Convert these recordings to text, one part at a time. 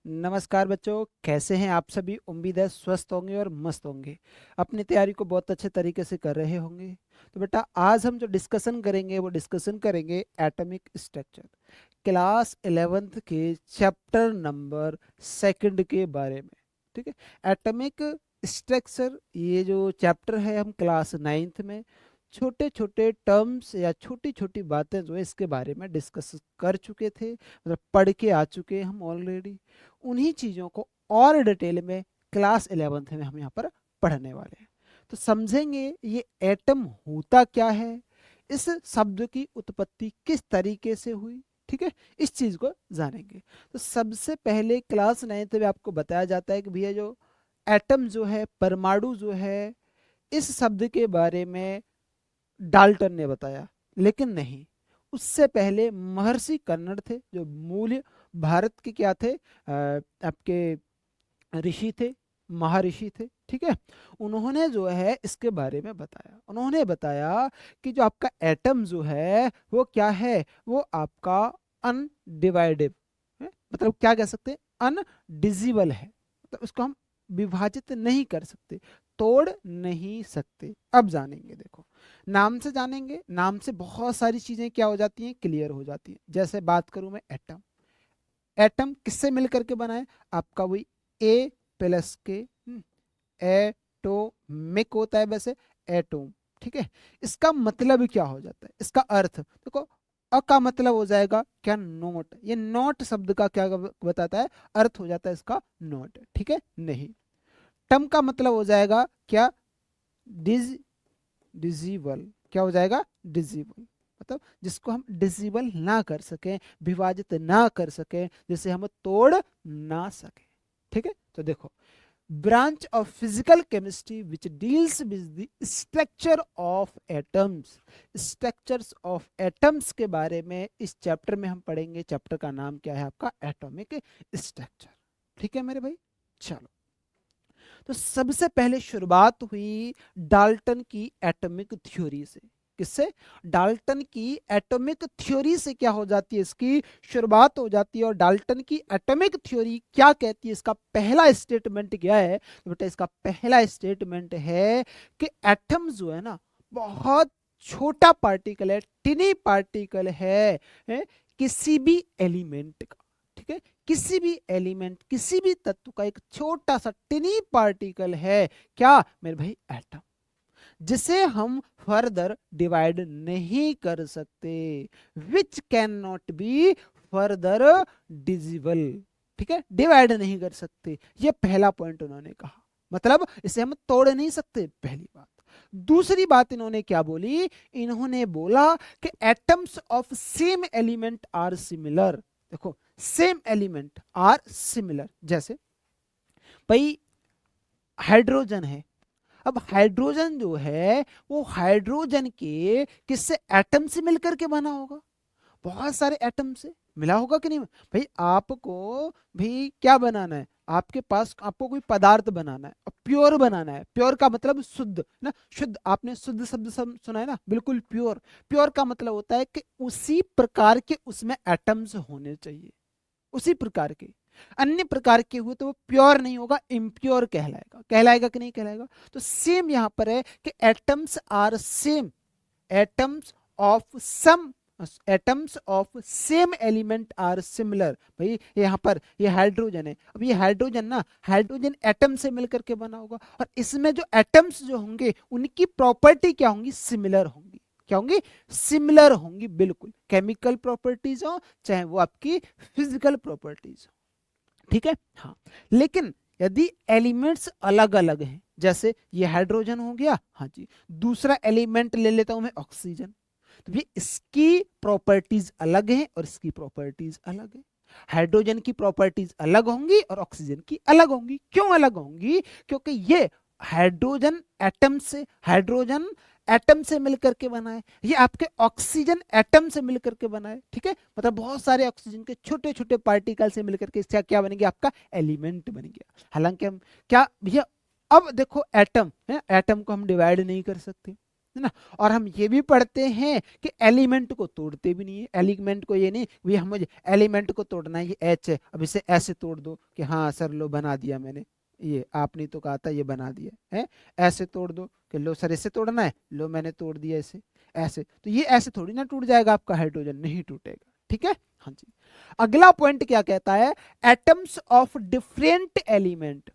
नमस्कार बच्चों, कैसे हैं आप सभी। उम्मीद है स्वस्थ होंगे और मस्त होंगे, अपनी तैयारी को बहुत अच्छे तरीके से कर रहे होंगे। तो बेटा आज हम जो डिस्कशन करेंगे वो डिस्कशन करेंगे एटॉमिक स्ट्रक्चर, क्लास 11th के चैप्टर नंबर 2 के बारे में। ठीक है, एटॉमिक स्ट्रक्चर ये जो चैप्टर है हम क्लास 9th में छोटे छोटे टर्म्स या छोटी छोटी बातें जो है इसके बारे में डिस्कस कर चुके थे, मतलब पढ़ के आ चुके हैं हम ऑलरेडी। उन्हीं चीज़ों को और डिटेल में क्लास 11th में हम यहाँ पर पढ़ने वाले हैं। तो समझेंगे ये एटम होता क्या है, इस शब्द की उत्पत्ति किस तरीके से हुई। ठीक है, इस चीज को जानेंगे। तो सबसे पहले क्लास 9th में आपको बताया जाता है कि भैया जो एटम जो है, परमाणु जो है, इस शब्द के बारे में डाल्टन ने बताया, लेकिन नहीं, उससे पहले महर्षि कन्नड़ थे जो मूल भारत के क्या थे, आपके ऋषि थे, महर्षि थे। ठीक है, उन्होंने जो है इसके बारे में बताया। उन्होंने बताया कि जो आपका एटम जो है वो क्या है, वो आपका अनडिवाइडेबल है, मतलब क्या कह सकते हैं, अनडिजिबल है, मतलब उसको हम विभाजित नहीं कर सकते, तोड़ नहीं सकते। अब जानेंगे, देखो नाम से जानेंगे, नाम से बहुत सारी चीजें क्या हो जाती हैं, क्लियर हो जाती हैं। जैसे बात करूं मैं एटम, एटम किससे मिलकर के बना है, आपका वही ए प्लस के, एटोमिक होता है वैसे, एटोम। ठीक है, इसका मतलब क्या हो जाता है, इसका अर्थ देखो, अ का मतलब हो जाएगा क्या, नोट। ये नोट शब्द का क्या बताता है, अर्थ हो जाता है इसका नोट। ठीक है, नहीं, टम का मतलब हो जाएगा क्या, डिज डिजिबल। क्या हो जाएगा, डिजिबल, मतलब जिसको हम डिजिबल ना कर सकें, विभाजित ना कर सकें, जिसे हम तोड़ ना सकें। ठीक है, तो देखो, branch of physical chemistry which deals with the structure of atoms, structures of atoms के बारे में इस चैप्टर में हम पढ़ेंगे। चैप्टर का नाम क्या है आपका, एटॉमिक स्ट्रक्चर। ठीक है मेरे भाई, चलो। तो सबसे पहले शुरुआत हुई डाल्टन की एटॉमिक थ्योरी से। किससे, डाल्टन की एटॉमिक थ्योरी से क्या हो जाती है, इसकी शुरुआत हो जाती है। और डाल्टन की एटॉमिक थ्योरी क्या कहती है, इसका पहला स्टेटमेंट क्या है, तो बेटा इसका पहला स्टेटमेंट है कि एटम जो है ना, बहुत छोटा पार्टिकल है, टिनी पार्टिकल है किसी भी एलिमेंट का। ठीक है, किसी भी एलिमेंट, किसी भी तत्व का एक छोटा सा टिनी पार्टिकल है, क्या मेरे भाई, एटम, जिसे हम फर्दर डिवाइड नहीं कर सकते, which can not be further डिजिबल। ठीक है, डिवाइड नहीं कर सकते, ये पहला पॉइंट उन्होंने कहा, मतलब इसे हम तोड़ नहीं सकते, पहली बात। दूसरी बात इन्होंने क्या बोली, इन्होंने बोला कि atoms of same element are similar. देखो, सेम एलिमेंट आर सिमिलर, जैसे भाई हाइड्रोजन है, अब हाइड्रोजन जो है वो हाइड्रोजन के किससे, एटम से मिलकर के बना होगा, बहुत सारे एटम से मिला होगा कि नहीं भाई। आपको भी क्या बनाना है, आपके पास आपको कोई पदार्थ बनाना है और प्योर बनाना है। प्योर का मतलब शुद्ध ना, शुद्ध, आपने शुद्ध शब्द सुना है ना, बिल्कुल प्योर। प्योर का मतलब होता है कि उसी प्रकार के उसमें एटम्स होने चाहिए, उसी प्रकार के। अन्य प्रकार के हुए तो वो प्योर नहीं होगा, इम्प्योर कहलाएगा। कहलाएगा कि नहीं कहलाएगा। तो सेम यहां पर है कि atoms are same, atoms of some, atoms of same element are similar. भाई यहाँ पर ये हाइड्रोजन है, अब ये हाइड्रोजन ना, हाइड्रोजन एटम से मिलकर के बना होगा, और इसमें जो एटम्स जो होंगे उनकी प्रॉपर्टी क्या होंगी, सिमिलर होंगी। क्या होंगी, सिमिलर होंगी, बिल्कुल। केमिकल प्रॉपर्टीज हो चाहे वो आपकी फिजिकल प्रॉपर्टीज हो। ठीक है, हाँ। लेकिन यदि एलिमेंट्स अलग अलग हैं, जैसे ये हाइड्रोजन हो गया, हाँ जी, दूसरा एलिमेंट ले लेता हूं मैं, ऑक्सीजन, तो ये इसकी प्रॉपर्टीज अलग हैं और इसकी प्रॉपर्टीज अलग है। हाइड्रोजन की प्रॉपर्टीज अलग होंगी और ऑक्सीजन की अलग होंगी। क्यों अलग होंगी, क्योंकि ये हाइड्रोजन एटम से, हाइड्रोजन एटम से मिलकर के बना है, ये आपके ऑक्सीजन एटम से मिलकर के बना है। ठीक है, मतलब बहुत सारे ऑक्सीजन के छोटे छोटे पार्टिकल से मिलकर के इसका क्या बन गया, आपका एलिमेंट बन गया। हालांकि हम क्या भैया, अब देखो एटम है, एटम को हम डिवाइड नहीं कर सकते, है ना। और हम ये भी पढ़ते हैं कि एलिमेंट को तोड़ते भी नहीं है, एलिमेंट को ये नहीं भैया मुझे एलिमेंट को तोड़ना है, ये एच है अब इसे ऐसे तोड़ दो कि हाँ सर लो बना दिया मैंने, ये आपने तो कहा था ये बना दिया है, ऐसे तोड़ दो कि लो सर इसे तोड़ना है, लो मैंने तोड़ दिया इसे ऐसे, तो ये ऐसे थोड़ी ना टूट जाएगा आपका हाइड्रोजन, नहीं टूटेगा। ठीक है, हाँ जी। अगला पॉइंट क्या कहता है, एटम्स ऑफ डिफरेंट एलिमेंट,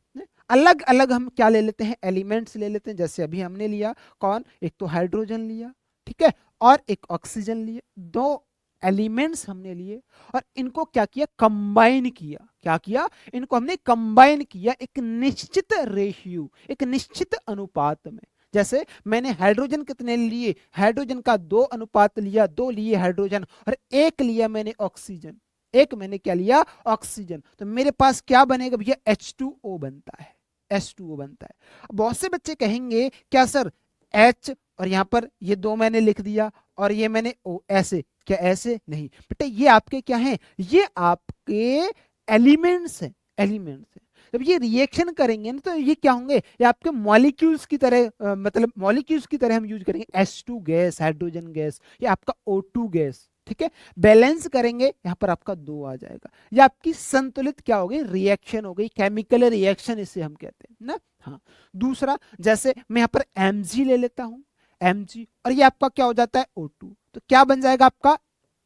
अलग अलग हम क्या ले लेते हैं, एलिमेंट्स ले लेते हैं, जैसे अभी हमने लिया कौन, एक तो हाइड्रोजन लिया, ठीक है, और एक ऑक्सीजन लिया, दो एलिमेंट्स हमने लिए और इनको क्या किया, कंबाइन किया, क्या किया, इनको हमने कंबाइन किया एक निश्चित रेशियो, एक निश्चित अनुपात में। जैसे मैंने हाइड्रोजन कितने लिए, हाइड्रोजन का 2 अनुपात लिया, 2 लिए हाइड्रोजन और 1 लिया मैंने ऑक्सीजन, एक मैंने क्या लिया, ऑक्सीजन, तो मेरे पास क्या बनेगा भैया, H2O बनता है, H2O बनता है। बहुत से बच्चे कहेंगे क्या सर H और यहां पर ये 2 मैंने लिख दिया और ये मैंने O, ऐसे क्या, ऐसे नहीं बेटा, ये आपके क्या हैं, ये आपके एलिमेंट्स हैं, एलिमेंट्स हैं। जब ये रिएक्शन करेंगे ना तो ये क्या होंगे, ये आपके मॉलिक्यूल्स की तरह मतलब मॉलिक्यूल्स की तरह हम यूज करेंगे, H2 गैस, हाइड्रोजन गैस, ये आपका O2 गैस, ठीक है, बैलेंस करेंगे यहां पर आपका 2 आ जाएगा, ये आपकी संतुलित क्या हो गई, रिएक्शन हो गई, केमिकल रिएक्शन इसे हम कहते हैं ना। हाँ, दूसरा जैसे मैं यहां पर Mg ले लेता हूं, Mg और ये आपका क्या हो जाता है O2, तो क्या बन जाएगा आपका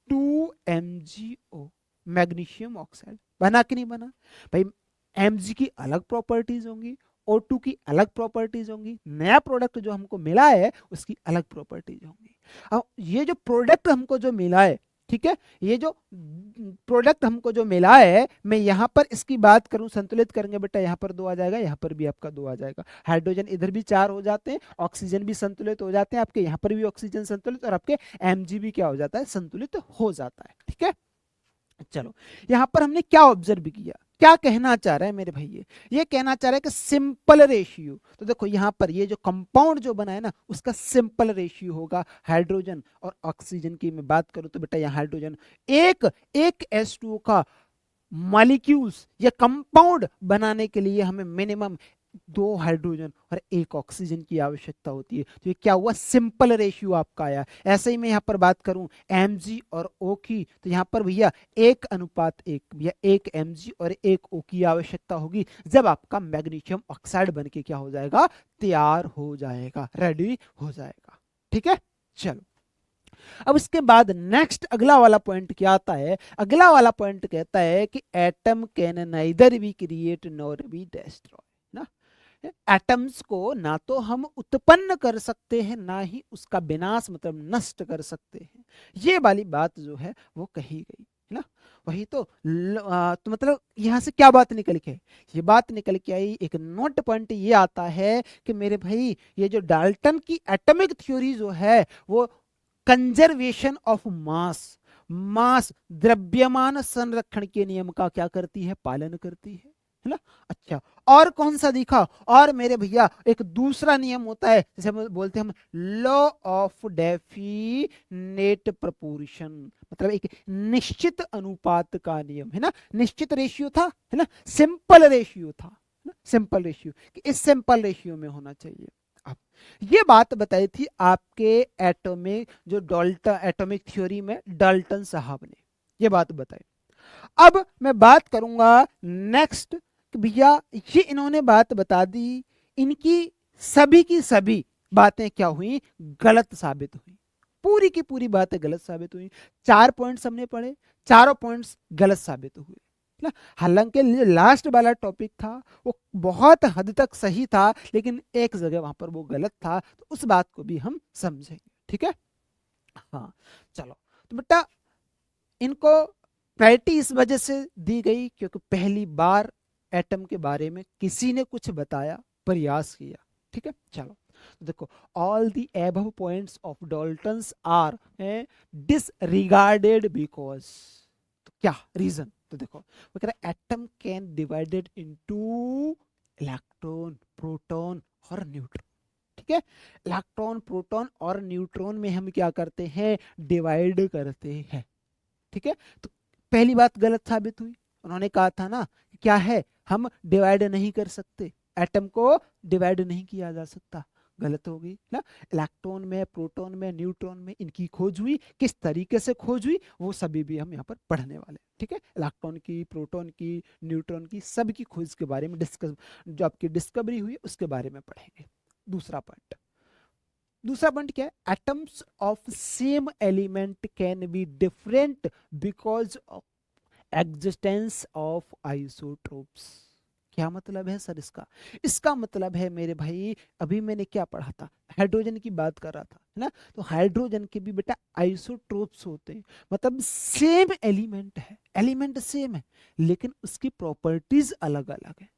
2MgO, मैग्नीशियम ऑक्साइड, बना कि नहीं बना भाई, Mg की अलग प्रॉपर्टीज होंगी, O2 की अलग प्रॉपर्टीज होंगी, नया प्रोडक्ट जो हमको मिला है उसकी अलग प्रॉपर्टीज होंगी। अब ये जो प्रोडक्ट हमको जो मिला है, ठीक है, ये जो प्रोडक्ट हमको जो मिला है, मैं यहां पर इसकी बात करूं, संतुलित करेंगे बेटा, यहां पर 2 आ जाएगा, यहां पर भी आपका 2 आ जाएगा, हाइड्रोजन इधर भी 4 हो जाते हैं, ऑक्सीजन भी संतुलित हो जाते हैं आपके, यहां पर भी ऑक्सीजन संतुलित और आपके Mg भी क्या हो जाता है, संतुलित हो जाता है। ठीक है, चलो यहां पर हमने क्या ऑब्जर्व किया, क्या कहना चाह रहा है मेरे भाई, ये कहना चाह रहा है कि सिंपल रेशियो, तो देखो यहां पर ये जो कंपाउंड जो बना है ना उसका सिंपल रेशियो होगा, हाइड्रोजन और ऑक्सीजन की मैं बात करूं तो बेटा यहाँ हाइड्रोजन एक एक H2O का मॉलिक्यूल्स या कंपाउंड बनाने के लिए हमें मिनिमम 2 हाइड्रोजन और 1 ऑक्सीजन की आवश्यकता होती है, तो ये क्या हुआ, सिंपल रेशियो आपका आया। ऐसे ही मैं यहाँ पर बात करूं Mg और O की, तो यहाँ पर भैया 1:1, भैया 1 Mg और 1 O की आवश्यकता होगी, जब आपका मैग्नीशियम ऑक्साइड बन के क्या हो जाएगा, तैयार हो जाएगा, रेडी हो जाएगा। ठीक है, चलो अब इसके बाद नेक्स्ट अगला वाला पॉइंट क्या आता है, अगला वाला पॉइंट कहता है कि atom can neither be create nor be destroy ना, एटम्स को ना तो हम उत्पन्न कर सकते हैं ना ही उसका विनाश मतलब नष्ट कर सकते हैं, ये वाली बात जो है वो कही गई है ना। वही तो तो मतलब यहां से क्या बात निकल के, ये बात निकल के आई, एक नोट पॉइंट ये आता है कि मेरे भाई ये जो डाल्टन की एटॉमिक थ्योरी जो है वो कंजर्वेशन ऑफ मास, मास द्रव्यमान संरक्षण के नियम का क्या करती है, पालन करती है ना। अच्छा, और कौन सा दिखा, और मेरे भैया एक दूसरा नियम होता है जैसे हम बोलते हैं हम लॉ ऑफ डेफिनेट प्रोपोर्शन, मतलब एक निश्चित अनुपात का नियम है ना, निश्चित रेशियो था है ना, सिंपल रेशियो था, सिंपल रेशियो कि इस सिंपल रेशियो में होना चाहिए। अब ये बात बताई थी आपके एटॉमिक जो डाल्टन एटॉमिक थ्योरी में डाल्टन साहब ने ये बात बताई। अब मैं बात करूंगा नेक्स्ट, भैया ये इन्होंने बात बता दी, इनकी सभी की सभी बातें क्या हुई, गलत साबित हुई, पूरी की पूरी बातें गलत साबित हुई। 4 पॉइंट्स हमने पढ़े, चारों पॉइंट्स गलत साबित हुए ना। हालांकि लास्ट वाला टॉपिक था वो बहुत हद तक सही था, लेकिन एक जगह वहां पर वो गलत था, तो उस बात को भी हम समझेंगे। ठीक है, हाँ चलो, तो बेटा इनको प्रायोरिटी इस वजह से दी गई क्योंकि पहली बार एटम के बारे में किसी ने कुछ बताया, प्रयास किया। ठीक है, चलो तो देखो, all the above points of Dalton's are disregarded because, तो क्या रीजन, तो देखो वो कह रहा है atom can divided into electron, proton और न्यूट्रॉन। ठीक है, इलेक्ट्रॉन, प्रोटॉन और न्यूट्रॉन में हम क्या करते हैं, डिवाइड करते हैं। ठीक है, तो पहली बात गलत साबित हुई, उन्होंने कहा था ना क्या है, हम डिवाइड नहीं कर सकते, एटम को डिवाइड नहीं किया जा सकता, गलत हो गई ना। इलेक्ट्रॉन में, प्रोटॉन में, न्यूट्रॉन में इनकी खोज हुई, किस तरीके से खोज हुई वो सभी भी हम यहाँ पर पढ़ने वाले हैं, ठीक है। इलेक्ट्रॉन की, प्रोटॉन की, न्यूट्रॉन की, सबकी खोज के बारे में डिस्कस, जो आपकी डिस्कवरी हुई उसके बारे में पढ़ेंगे। दूसरा पॉइंट, दूसरा पॉइंट क्या है, atoms of same element can be different because of existence of isotopes. क्या मतलब है सर इसका? इसका मतलब है मेरे भाई, अभी मैंने क्या पढ़ा था, हाइड्रोजन की बात कर रहा था, है ना। तो हाइड्रोजन के भी बेटा आइसोटोप्स होते हैं, मतलब सेम एलिमेंट है, एलिमेंट सेम है, लेकिन उसकी प्रॉपर्टीज अलग अलग है।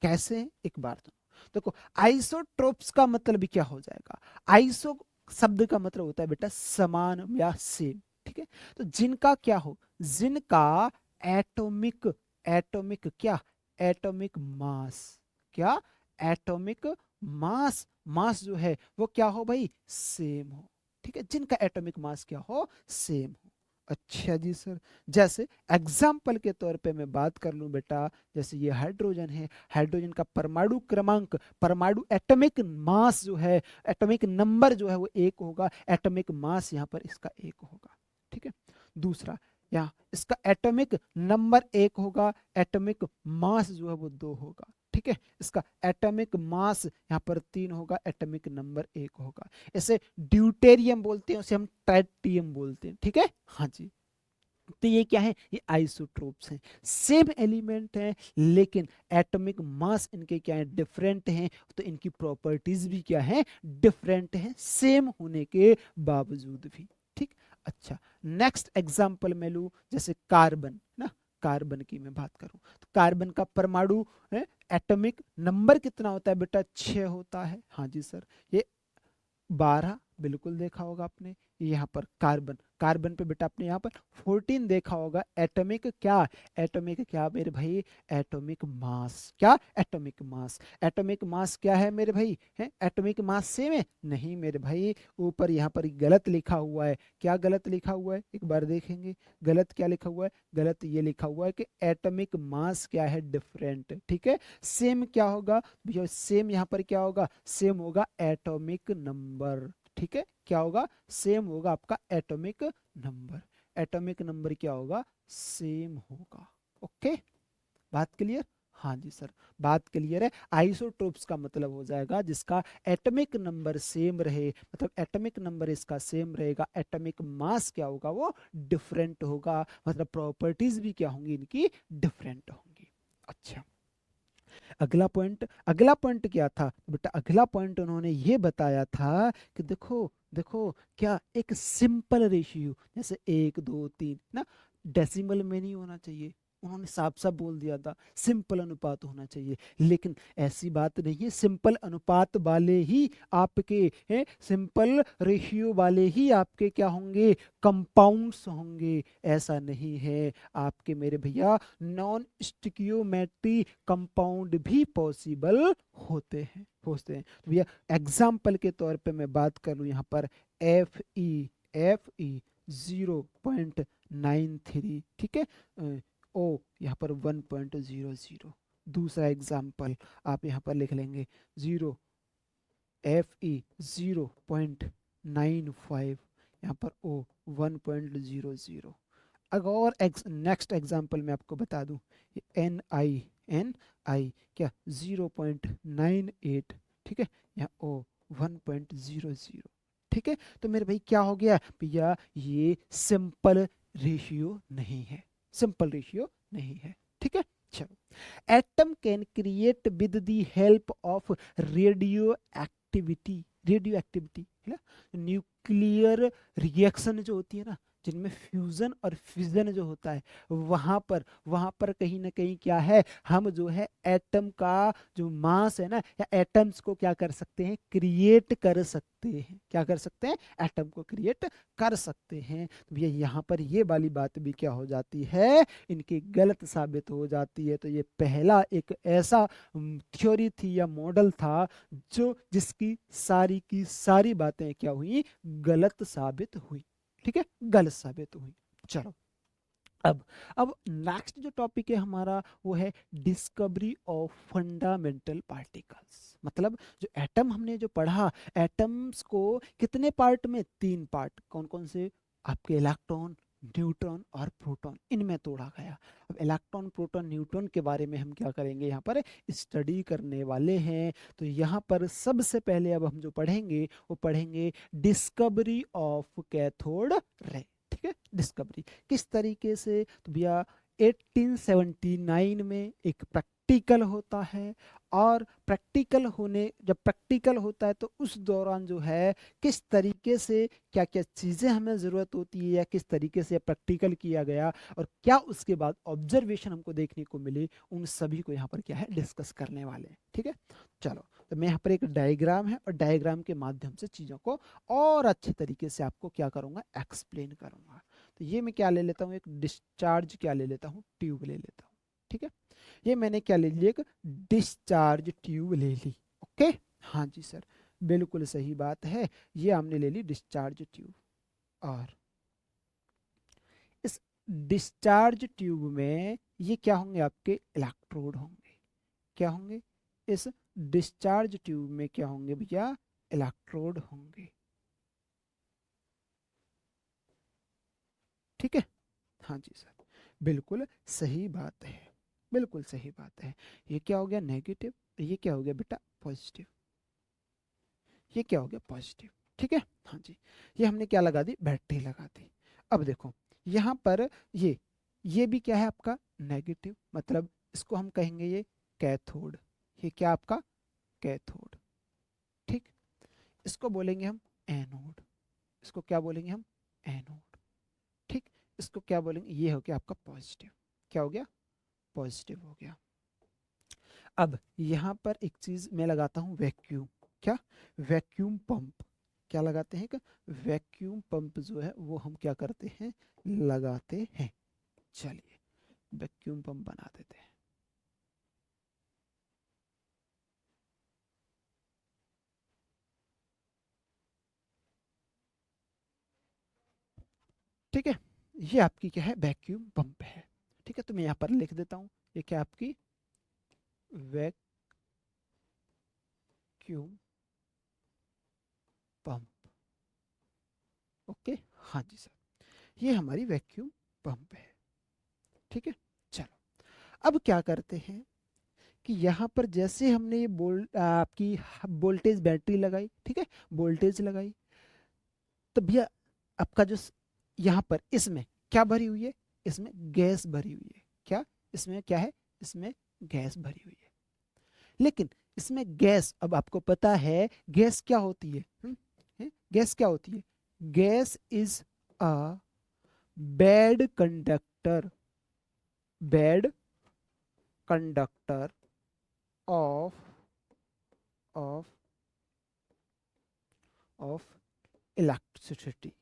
कैसे है? एक बार तो देखो, आइसोट्रोप्स का मतलब भी क्या हो जाएगा, आइसो शब्द का मतलब होता है बेटा समान या सेम, ठीक है। तो जिनका क्या हो, जिनका एटॉमिक, एटॉमिक क्या, एटॉमिक मास, क्या, एटॉमिक मास, मास जो है वो क्या हो भाई, सेम हो, ठीक है। जिनका एटॉमिक मास क्या हो, सेम हो। अच्छा जी सर, जैसे एग्जाम्पल के तौर पे मैं बात कर लूं बेटा, जैसे ये हाइड्रोजन है, हाइड्रोजन का परमाणु क्रमांक, परमाणु एटॉमिक मास जो है, एटॉमिक नंबर जो है वो 1 होगा, एटॉमिक मास यहाँ पर इसका 1 होगा, ठीक है। दूसरा, यहाँ इसका एटॉमिक नंबर 1 होगा, एटॉमिक मास जो है वो 2 होगा, ठीक है। इसका एटॉमिक मास यहाँ पर 3 होगा, एटॉमिक नंबर 1 होगा। इसे ड्यूटेरियम बोलते हैं, उसे हम ट्राइटियम बोलते हैं, ठीक है। हाँ जी, तो ये क्या है, ये आइसोट्रोप्स हैं, सेम एलिमेंट हैं, लेकिन एटॉमिक मास इनके क्या है, डिफरेंट हैं, तो इनकी प्रॉपर्टीज भी क्या है, डिफरेंट हैं, सेम होने के बावजूद भी, ठीक। अच्छा, नेक्स्ट एग्जांपल मैं लूं, जैसे कार्बन ना, कार्बन की मैं बात करूं तो कार्बन का परमाणु एटॉमिक नंबर कितना होता है बेटा, 6 होता है। हाँ जी सर, ये 12 बिल्कुल देखा होगा आपने। यहाँ पर कार्बन, कार्बन पे बेटा आपने यहाँ पर 14 देखा होगा। एटॉमिक क्या, एटॉमिक क्या मेरे भाई, एटॉमिक मास, क्या, एटॉमिक मास, एटॉमिक मास क्या है मेरे भाई, है एटॉमिक मास सेम है, नहीं मेरे भाई, ऊपर यहाँ पर गलत लिखा हुआ है। क्या गलत लिखा हुआ है, एक बार देखेंगे, गलत क्या लिखा हुआ है, गलत ये लिखा हुआ है कि एटॉमिक मास क्या है, डिफरेंट, ठीक है। सेम क्या होगा भैया, सेम यहाँ पर क्या होगा, सेम होगा एटॉमिक नंबर, ठीक है। क्या होगा, सेम होगा आपका एटॉमिक नंबर, एटॉमिक नंबर क्या होगा, सेम होगा। ओके, बात क्लियर? हाँ जी सर, बात क्लियर है। आइसोटोप्स का मतलब हो जाएगा जिसका एटॉमिक नंबर सेम रहे, मतलब एटॉमिक नंबर इसका सेम रहेगा, एटॉमिक मास क्या होगा, वो डिफरेंट होगा, मतलब प्रॉपर्टीज भी क्या होंगी इनकी, डिफरेंट होंगी। अच्छा, अगला पॉइंट, अगला पॉइंट क्या था बेटा, अगला पॉइंट उन्होंने ये बताया था कि देखो, देखो क्या, एक सिंपल रेशियो, जैसे 1 2 3 ना, डेसिमल में नहीं होना चाहिए, उन्होंने साफ साफ बोल दिया था सिंपल अनुपात होना चाहिए, लेकिन ऐसी बात नहीं है, सिंपल अनुपात वाले ही आपके हैं, सिंपल रेशियो वाले ही आपके क्या होंगे, कंपाउंड्स होंगे, ऐसा नहीं है आपके मेरे भैया, नॉन स्टिकियोमेट्री कंपाउंड भी पॉसिबल होते हैं, होते हैं। तो भैया एग्जाम्पल के तौर पे मैं बात कर लूँ यहाँ पर, एफ ई, एफ ई 0.93, ठीक है। ओ यहाँ पर 1.00। दूसरा एग्जाम्पल आप यहाँ पर लिख लेंगे, 0, एफ ई 0.95, यहाँ पर ओ 1.00। अगर और नेक्स्ट एग्जाम्पल में आपको बता दूं, एन आई, एन आई क्या 0.98, ठीक है, यहाँ ओ 1.00, ठीक है। तो मेरे भाई क्या हो गया भैया, ये सिंपल रेशियो नहीं है, सिंपल रेशियो नहीं है, ठीक है। चलो, atom can create with the help of radio activity, radio activity है ना, न्यूक्लियर रिएक्शन जो होती है ना, जिनमें फ्यूजन और फिजन जो होता है, वहां पर कहीं ना कहीं क्या है, हम जो है एटम का जो मास है ना, या एटम्स को क्या कर सकते हैं, क्रिएट कर सकते हैं, क्या कर सकते हैं, एटम को क्रिएट कर सकते हैं। तो ये यहाँ पर ये वाली बात भी क्या हो जाती है, इनकी गलत साबित हो जाती है। तो ये पहला एक ऐसा थ्योरी थी या मॉडल था जो जिसकी सारी की सारी बातें क्या हुई, गलत साबित हुई, ठीक है, गलत साबित हुई। चलो, अब अब नेक्स्ट जो टॉपिक है हमारा वो है डिस्कवरी ऑफ फंडामेंटल पार्टिकल्स। मतलब जो एटम हमने जो पढ़ा, एटम्स को कितने पार्ट में, तीन पार्ट, कौन कौन से, आपके इलेक्ट्रॉन, न्यूट्रॉन और प्रोटॉन, इनमें तोड़ा गया। अब इलेक्ट्रॉन, प्रोटॉन, न्यूट्रॉन के बारे में हम क्या करेंगे, यहाँ पर स्टडी करने वाले हैं। तो यहाँ पर सबसे पहले अब हम जो पढ़ेंगे वो पढ़ेंगे डिस्कवरी ऑफ कैथोड रे। ठीक है, डिस्कवरी किस तरीके से, तो भैया 1879 में एक प्रैक्टिकल होता है, और प्रैक्टिकल होने, जब प्रैक्टिकल होता है तो उस दौरान जो है किस तरीके से क्या क्या चीज़ें हमें ज़रूरत होती है, या किस तरीके से प्रैक्टिकल किया गया, और क्या उसके बाद ऑब्जर्वेशन हमको देखने को मिले, उन सभी को यहाँ पर क्या है डिस्कस करने वाले हैं। ठीक है, चलो, तो मैं यहाँ पर एक डायग्राम है, और डायग्राम के माध्यम से चीज़ों को और अच्छे तरीके से आपको क्या करूँगा, एक्सप्लेन करूँगा। तो ये मैं क्या ले लेता हूँ, एक डिस्चार्ज क्या ले लेता हूँ, ट्यूब ले लेता हूँ। ठीक है, ये मैंने क्या ले लिया, एक डिस्चार्ज ट्यूब ले ली। ओके, हाँ जी सर, बिल्कुल सही बात है, ये हमने ले ली डिस्चार्ज ट्यूब। और इस डिस्चार्ज ट्यूब में ये क्या होंगे, आपके इलेक्ट्रोड होंगे। क्या होंगे, इस डिस्चार्ज ट्यूब में क्या होंगे भैया, इलेक्ट्रोड होंगे। ठीक है, हाँ जी सर, बिल्कुल सही बात है, बिल्कुल सही बात है। ये क्या हो गया, नेगेटिव, ये क्या हो गया बेटा, पॉजिटिव, ये क्या हो गया, पॉजिटिव। ठीक है, हाँ जी, ये हमने क्या लगा दी, बैटरी लगा दी। अब देखो यहाँ पर ये भी क्या है आपका, नेगेटिव, मतलब इसको हम कहेंगे ये कैथोड, ये क्या आपका कैथोड। ठीक, इसको बोलेंगे हम एनोड, इसको क्या बोलेंगे हम, एनोड। ठीक, इसको क्या बोलेंगे, ये हो गया आपका पॉजिटिव, क्या हो गया, पॉजिटिव हो गया। अब यहाँ पर एक चीज मैं लगाता हूँ, वैक्यूम, क्या, वैक्यूम पंप, क्या लगाते हैं, वैक्यूम पंप जो है वो हम क्या करते हैं, लगाते हैं। चलिए वैक्यूम पंप बना देते हैं। ठीक है, ये आपकी क्या है, वैक्यूम पंप है। ठीक है, तो मैं यहाँ पर लिख देता हूँ, ये क्या आपकी वैक्यूम पंप। ओके, हाँ जी सर, ये हमारी वैक्यूम पंप है। ठीक है, चलो, अब क्या करते हैं कि यहाँ पर जैसे हमने ये आपकी वोल्टेज बैटरी लगाई, ठीक है, वोल्टेज लगाई, तो भैया आपका जो यहाँ पर इसमें क्या भरी हुई है, इसमें गैस भरी हुई है। क्या, इसमें क्या है, इसमें गैस भरी हुई है। लेकिन इसमें गैस, अब आपको पता है गैस क्या होती है, गैस क्या होती है, gas is a bad conductor, bad conductor of of of electricity.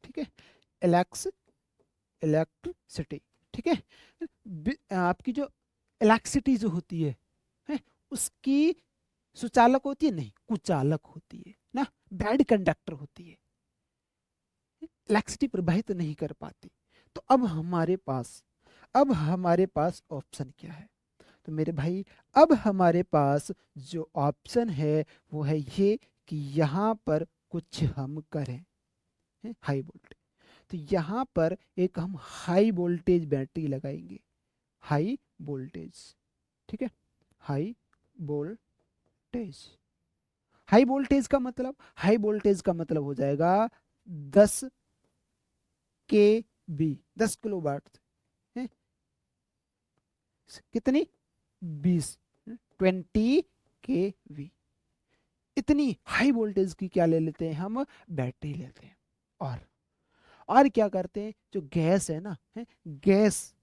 ठीक है, इलेक्स इलेक्ट्रिसिटी। ठीक है, आपकी जो इलेक्ट्रिसिटी जो होती है उसकी सुचालक होती है, नहीं कुचालक होती है ना, बैड कंडक्टर होती है, इलेक्ट्रिसिटी प्रवाहित नहीं कर पाती। तो अब हमारे पास ऑप्शन क्या है, तो मेरे भाई अब हमारे पास जो ऑप्शन है वो है ये, कि यहाँ पर कुछ हम करें, हाई वोल्टेज। तो यहाँ पर एक हम हाई वोल्टेज बैटरी लगाएंगे, हाई वोल्टेज। ठीक है, हाई वोल्टेज, हाई वोल्टेज का मतलब, हाई वोल्टेज का मतलब हो जाएगा 10 kV, 10 किलोवाट है, कितनी, 20, 20 kV, इतनी हाई वोल्टेज की क्या ले लेते हैं हम, बैटरी लेते हैं। और क्या करते हैं, जो गैस है ना, है gas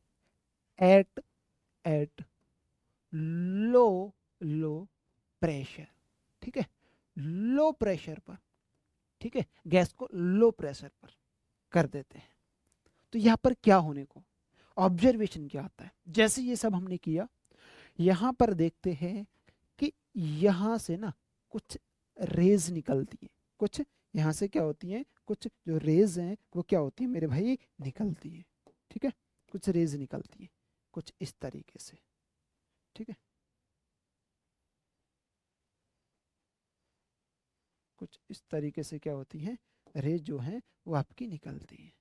at at low low pressure. ठीक है, लो प्रेशर पर, ठीक है, गैस को लो प्रेशर पर कर देते हैं। तो यहाँ पर क्या होने को, ऑब्जर्वेशन क्या आता है, जैसे ये सब हमने किया, यहाँ पर देखते हैं कि यहाँ से ना कुछ रेज निकलती है, कुछ यहाँ से क्या होती है, कुछ जो रेज हैं वो क्या होती है मेरे भाई, निकलती है। ठीक है, कुछ रेज निकलती है कुछ इस तरीके से, ठीक है, कुछ इस तरीके से क्या होती है, रेज जो है वो आपकी निकलती है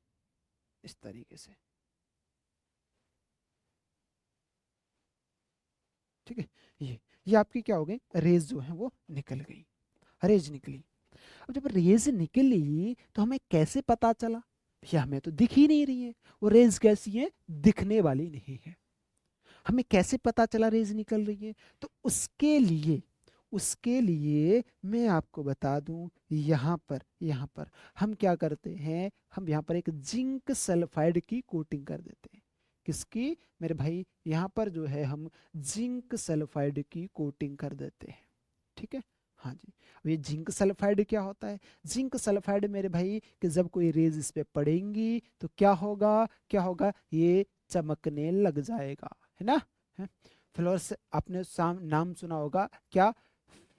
इस तरीके से, ठीक है। ये आपकी क्या हो गई, रेज जो है वो निकल गई, रेज निकली। अब जब रेज निकली तो हमें कैसे पता चला, भैया हमें तो दिख ही नहीं रही है, वो रेज कैसी है, दिखने वाली नहीं है। हमें कैसे पता चला रेज निकल रही है, तो उसके लिए मैं आपको बता दूं, यहाँ पर हम क्या करते हैं, हम यहाँ पर एक जिंक सल्फाइड की कोटिंग कर देते हैं। किसकी, मेरे भाई, यहाँ पर जो है हम जिंक सल्फाइड की कोटिंग कर देते हैं, ठीक है। हाँ जी। अब ये जिंक सल्फाइड क्या होता है, जिंक सल्फाइड मेरे भाई कि जब कोई रेज इस पे पड़ेंगी तो क्या होगा, ये चमकने लग जाएगा, है ना। है? फ्लोरस आपने नाम सुना होगा क्या,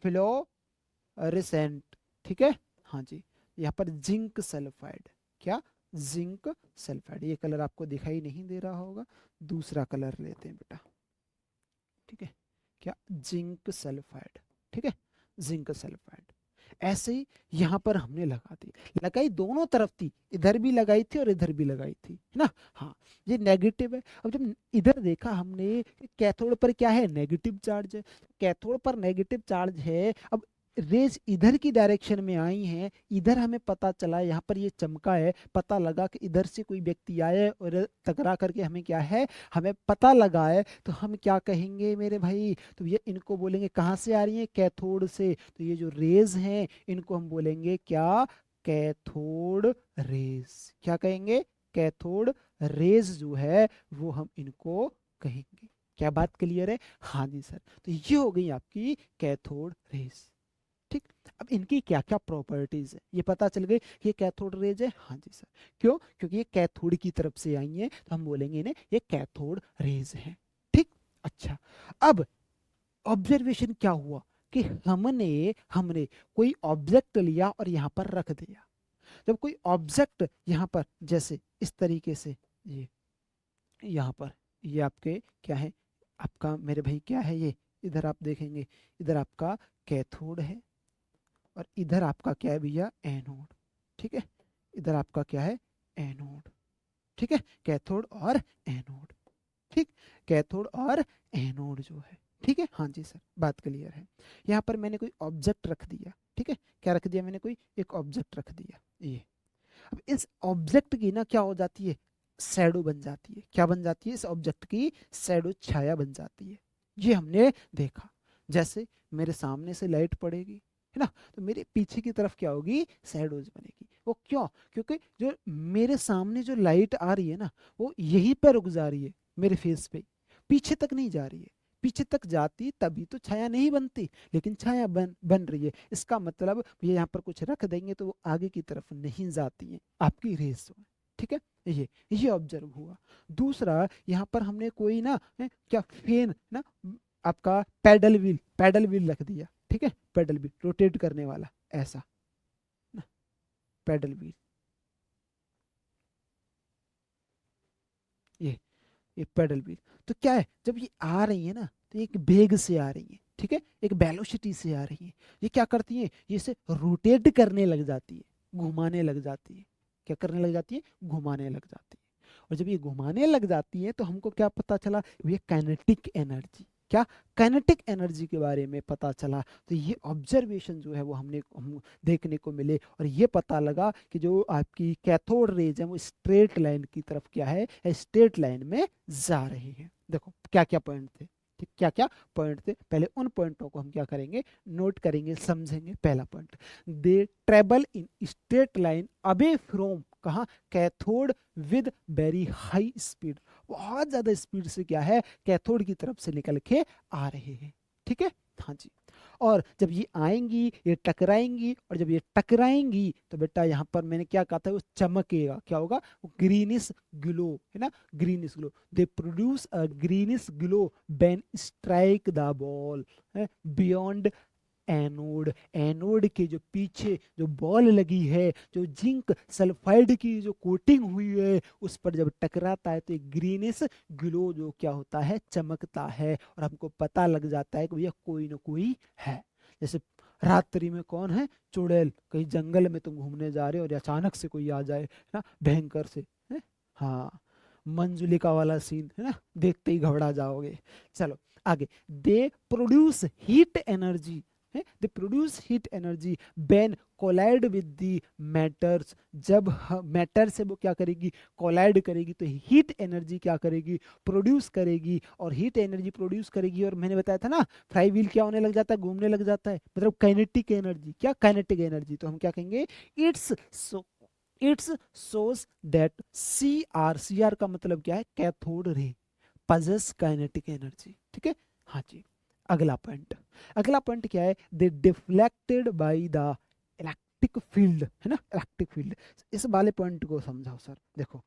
फ्लोरेसेंट, ठीक है। हाँ जी। यहाँ पर जिंक सल्फाइड, क्या, जिंक सल्फाइड, ये कलर आपको दिखाई नहीं दे रहा होगा, दूसरा कलर लेते हैं बेटा, ठीक है, क्या, जिंक सल्फाइड, ठीक है, जिंक सल्फाइड। ऐसे ही यहाँ पर हमने लगा दी, लगाई दोनों तरफ थी, इधर भी लगाई थी और इधर भी लगाई थी, है ना। हाँ, ये नेगेटिव है। अब जब इधर देखा हमने, कैथोड पर क्या है, नेगेटिव चार्ज है, कैथोड पर नेगेटिव चार्ज है। अब रेज इधर की डायरेक्शन में आई हैं, इधर हमें पता चला, यहाँ पर ये चमका है, पता लगा कि इधर से कोई व्यक्ति आया और टकरा करके हमें क्या है, हमें पता लगा है, तो हम क्या कहेंगे मेरे भाई, तो ये इनको बोलेंगे कहाँ से आ रही है, कैथोड से, तो ये जो रेज हैं इनको हम बोलेंगे क्या, कैथोड रेज, क्या कहेंगे, कैथोड रेज जो है वो हम इनको कहेंगे। क्या बात क्लियर है, हाँ जी सर। तो ये हो गई आपकी कैथोड रेज, ठीक। अब इनकी क्या क्या प्रॉपर्टीज है ये पता चल गई, ये कैथोड रेज है, हाँ जी सर। क्यों, क्योंकि ये कैथोड की तरफ से आई है, तो हम बोलेंगे इन्हें ये कैथोड रेज है, ठीक। अच्छा, अब ऑब्जर्वेशन क्या हुआ कि हमने हमने कोई ऑब्जेक्ट लिया और यहाँ पर रख दिया। जब कोई ऑब्जेक्ट यहाँ पर जैसे इस तरीके से, ये यहाँ पर, ये आपके क्या है, आपका मेरे भाई क्या है, ये इधर आप देखेंगे, इधर आपका कैथोड है और इधर आपका क्या है भैया, एनोड, ठीक है। इधर आपका क्या है, एनोड, ठीक है, कैथोड और एनोड, ठीक, कैथोड और एनोड जो है, ठीक है। हाँ जी सर, बात क्लियर है। यहाँ पर मैंने कोई ऑब्जेक्ट रख दिया, ठीक है, क्या रख दिया मैंने, कोई एक ऑब्जेक्ट रख दिया, ये। अब इस ऑब्जेक्ट की ना क्या हो जाती है, शैडो बन जाती है, क्या बन जाती है, इस ऑब्जेक्ट की शैडो, छाया बन जाती है। ये हमने देखा, जैसे मेरे सामने से लाइट पड़ेगी, है ना, तो मेरे पीछे की तरफ क्या होगी, शैडोज बनेगी। वो क्यों, क्योंकि जो मेरे सामने जो लाइट आ रही है ना, वो यहीं पर रुक जा रही है, मेरे फेस पे, पीछे तक नहीं जा रही है। पीछे तक जाती तभी तो छाया नहीं बनती, लेकिन छाया बन रही है, इसका मतलब ये यहाँ पर कुछ रख देंगे तो वो आगे की तरफ नहीं जाती है आपकी रेस में, ठीक है। ये ऑब्जर्व हुआ। दूसरा, यहाँ पर हमने कोई ना क्या फैन ना, आपका पैडल व्हील रख दिया, ठीक है, पैडल व्हील रोटेट करने वाला, ऐसा ना, पैडल व्हील, ये ये पैडल व्हील। तो क्या है, जब ये आ रही है ना, तो एक वेग से आ रही है, ठीक है, एक वेलोसिटी से आ रही है। ये क्या करती है, ये इसे रोटेट करने लग जाती है, घुमाने लग जाती है। क्या करने लग जाती है, घुमाने लग जाती है। और जब ये घुमाने लग जाती है तो हमको क्या पता चला, ये काइनेटिक एनर्जी, क्या, काइनेटिक एनर्जी के बारे में पता चला। तो ये ऑब्जर्वेशन जो है वो हम देखने को मिले, और ये पता लगा कि जो आपकी कैथोड रेज है वो स्ट्रेट लाइन की तरफ क्या है, स्ट्रेट लाइन में जा रही है। देखो क्या क्या पॉइंट थे, ठीक, क्या क्या पॉइंट थे, पहले उन पॉइंटों को हम क्या करेंगे, नोट करेंगे, समझेंगे। पहला point, they travel in straight line away from, कहाँ, cathode with very high speed, बहुत ज्यादा स्पीड से क्या है, कैथोड की तरफ से निकल के आ रहे हैं, ठीक है। हाँ जी। और जब ये आएंगी, ये टकराएंगी, और जब ये टकराएंगी तो बेटा यहाँ पर मैंने क्या कहा था, वो चमकेगा, क्या होगा, वो ग्रीनिश ग्लो, है ना, greenish glow, they produce a greenish glow when strike the ball, beyond anode. Anode के जो पीछे जो बॉल लगी है, जो जिंक सल्फाइड की जो कोटिंग हुई है, उस पर जब टकराता है तो एक ग्रीनिश ग्लो जो क्या होता है, चमकता है, और हमको पता लग जाता है कि भैया कोई ना कोई है। जैसे रात्रि में कौन है, चुड़ैल, कहीं जंगल में तुम घूमने जा रहे हो और अचानक से कोई आ जाए ना, भयंकर से है? हाँ, मंजुलिका वाला सीन है ना, देखते ही घबरा जाओगे। चलो आगे, दे प्रोड्यूस हीट एनर्जी, है, they produce heat energy when collide with the matters. जब मैटर से वो क्या करेगी, कोलाइड करेगी, तो हीट एनर्जी क्या करेगी, प्रोड्यूस करेगी, और हीट एनर्जी प्रोड्यूस करेगी। और मैंने बताया था ना, फ्लाई व्हील क्या होने लग जाता है, घूमने लग जाता है, मतलब काइनेटिक एनर्जी। क्या काइनेटिक एनर्जी, तो हम क्या कहेंगे, it's so it's shows that C R का मतलब क्या है, cathode ray possess kinetic energy. ठीक है, हाँ जी। अगला पॉइंट, अगला पॉइंट क्या है, they deflected by the electric field, है ना, इलेक्ट्रिक फील्ड। इस वाले पॉइंट को समझाओ सर। देखो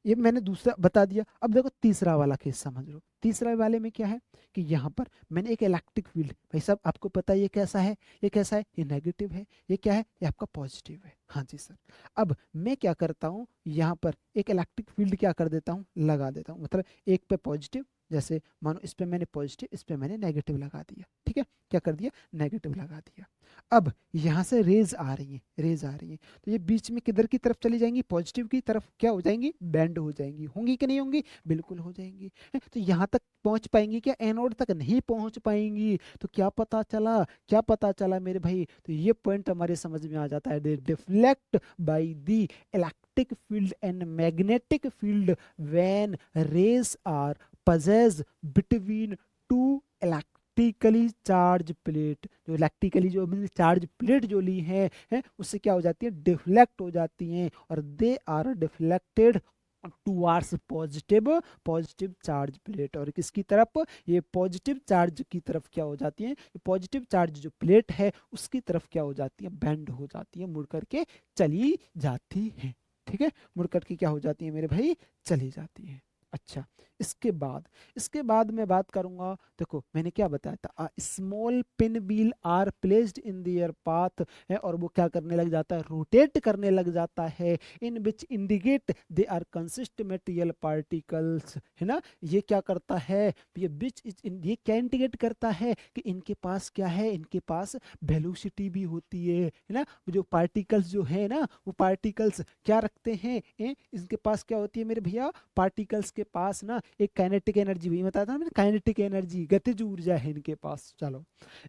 ये मैंने दूसरा बता दिया, अब देखो तीसरा वाला केस समझ लो। तीसरा वाले में क्या है कि यहाँ पर मैंने एक इलेक्ट्रिक फील्ड, भाई साहब आपको पता है ये कैसा है, ये कैसा है, ये नेगेटिव है, ये क्या है, ये आपका पॉजिटिव है। हाँ जी सर। अब मैं क्या करता हूँ, यहाँ पर एक इलेक्ट्रिक फील्ड क्या कर देता हूँ, लगा देता हूँ, मतलब एक पे पॉजिटिव, जैसे मानो इस पे मैंने पॉजिटिव, इस पे मैंने नेगेटिव लगा दिया। ठीक है, क्या कर दिया, नेगेटिव लगा दिया। अब यहाँ से रेज आ रही है, रेज आ रही है, तो ये बीच में किधर की तरफ चली जाएंगी, पॉजिटिव की तरफ क्या हो जाएंगी, बैंड हो जाएंगी। होंगी कि नहीं होंगी, बिल्कुल हो जाएंगी। तो यहाँ तक पहुंच पाएंगी क्या, एनोड तक नहीं पहुंच पाएंगी। तो क्या पता चला, क्या पता चला मेरे भाई, तो ये पॉइंट हमारे समझ में आ जाता है, they deflect by the electric field and magnetic field when rays are possess between two electrically charge plate. जो इलेक्ट्रिकली जो चार्ज प्लेट जो ली है उससे क्या हो जाती है, डिफ्लेक्ट हो जाती हैं, और they are deflected towards positive, positive charge plate. और किसकी तरफ, ये पॉजिटिव चार्ज की तरफ क्या हो जाती है, पॉजिटिव चार्ज जो प्लेट है उसकी तरफ क्या हो जाती है, बैंड हो जाती है, मुड़ करके चली जाती है। ठीक है, मुड़ करके क्या हो जाती है मेरे भाई, चली जाती है। अच्छा, इसके बाद मैं बात करूंगा, देखो मैंने क्या बताया था, small pinwheel are placed in their path है, और वो क्या करने लग जाता है, रोटेट करने लग जाता है, in which indicate they are consist material particles, है ना। ये क्या करता है, ये विच ये क्या इंडिकेट करता है कि इनके पास क्या है, इनके पास वेलोसिटी भी होती है ना। जो पार्टिकल्स जो है ना, वो पार्टिकल्स क्या रखते हैं, इनके पास क्या होती है मेरे भैया, पार्टिकल्स के पास ना एक काइनेटिक एनर्जी, भी बताया था ना मैंने, काइनेटिक एनर्जी, गतिज ऊर्जा है इनके पास। चलो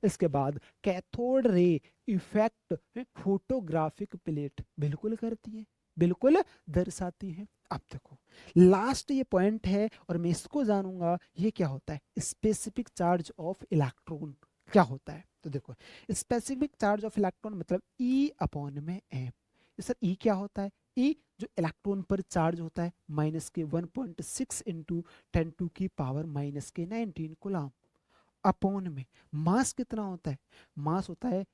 इसके बाद cathode ray effect photographic plate बिल्कुल करती है, बिल्कुल दर्शाती है। अब देखो लास्ट ये पॉइंट है, और मैं इसको जानूंगा, ये क्या होता है, स्पेसिफिक चार्ज ऑफ इलेक्ट्रॉन क्या होता है। तो देखो स्पेसिफिक चार्ज ऑफ इलेक्ट्रॉन मतलब ई अपॉन में एम। सर ई क्या होता है, ई जो इलेक्ट्रॉन पर चार्ज होता है माइनस के 1.6 इंटू 10⁻⁻⁻19 कूलम, अपॉन में मास कितना होता है, मास होता है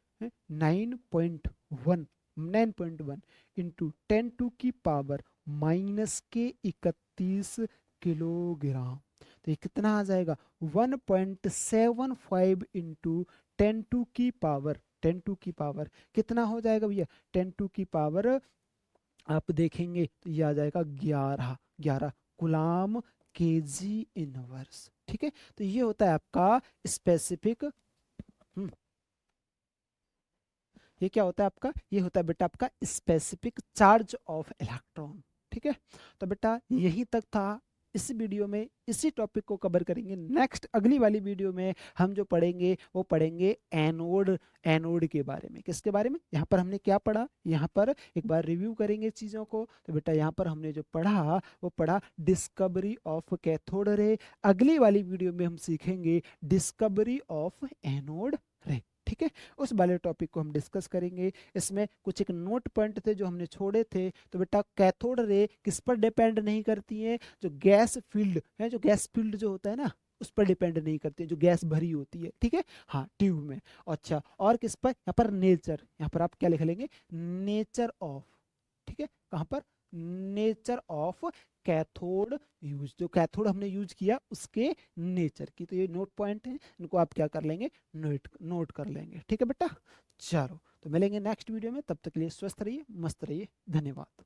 9.1 इंटू 10⁻⁻31 किलोग्राम। तो ये कितना आ जाएगा, 1.75 इंटू 10⁻10⁻, कितना हो जाएगा भैया, 10⁻, आप देखेंगे तो ये आ जाएगा 11 गुलाम केजी इनवर्स। ठीक है, तो ये होता है आपका स्पेसिफिक, ये क्या होता है आपका, ये होता है बेटा आपका स्पेसिफिक चार्ज ऑफ इलेक्ट्रॉन। ठीक है, तो बेटा यही तक था इस वीडियो में, इसी टॉपिक को कवर करेंगे। नेक्स्ट अगली वाली वीडियो में हम जो पढ़ेंगे वो पढ़ेंगे एनोड, एनोड के बारे में। किसके बारे में, यहाँ पर हमने क्या पढ़ा, यहाँ पर एक बार रिव्यू करेंगे चीज़ों को। तो बेटा यहाँ पर हमने जो पढ़ा वो पढ़ा डिस्कवरी ऑफ कैथोड रे। अगली वाली वीडियो में हम सीखेंगे डिस्कवरी ऑफ एनोड रे। ठीक है, उस वाले टॉपिक को हम डिस्कस करेंगे। इसमें कुछ एक नोट पॉइंट थे जो हमने छोड़े थे। तो बेटा कैथोड रे किस पर डिपेंड नहीं करती है, जो गैस फील्ड है, जो गैस फील्ड जो होता है ना उस पर डिपेंड नहीं करती है, जो गैस भरी होती है। ठीक है, हाँ ट्यूब में। अच्छा, और किस पर, यहाँ पर नेचर, यहाँ पर आप क्या लिख लेंगे, नेचर ऑफ, ठीक है, कहाँ पर, नेचर ऑफ कैथोड यूज, जो कैथोड हमने यूज किया उसके नेचर की। तो ये नोट पॉइंट है, इनको आप क्या कर लेंगे, नोट नोट कर लेंगे। ठीक है बेटा, चलो तो मिलेंगे नेक्स्ट वीडियो में, तब तक के लिए स्वस्थ रहिए, मस्त रहिए, धन्यवाद।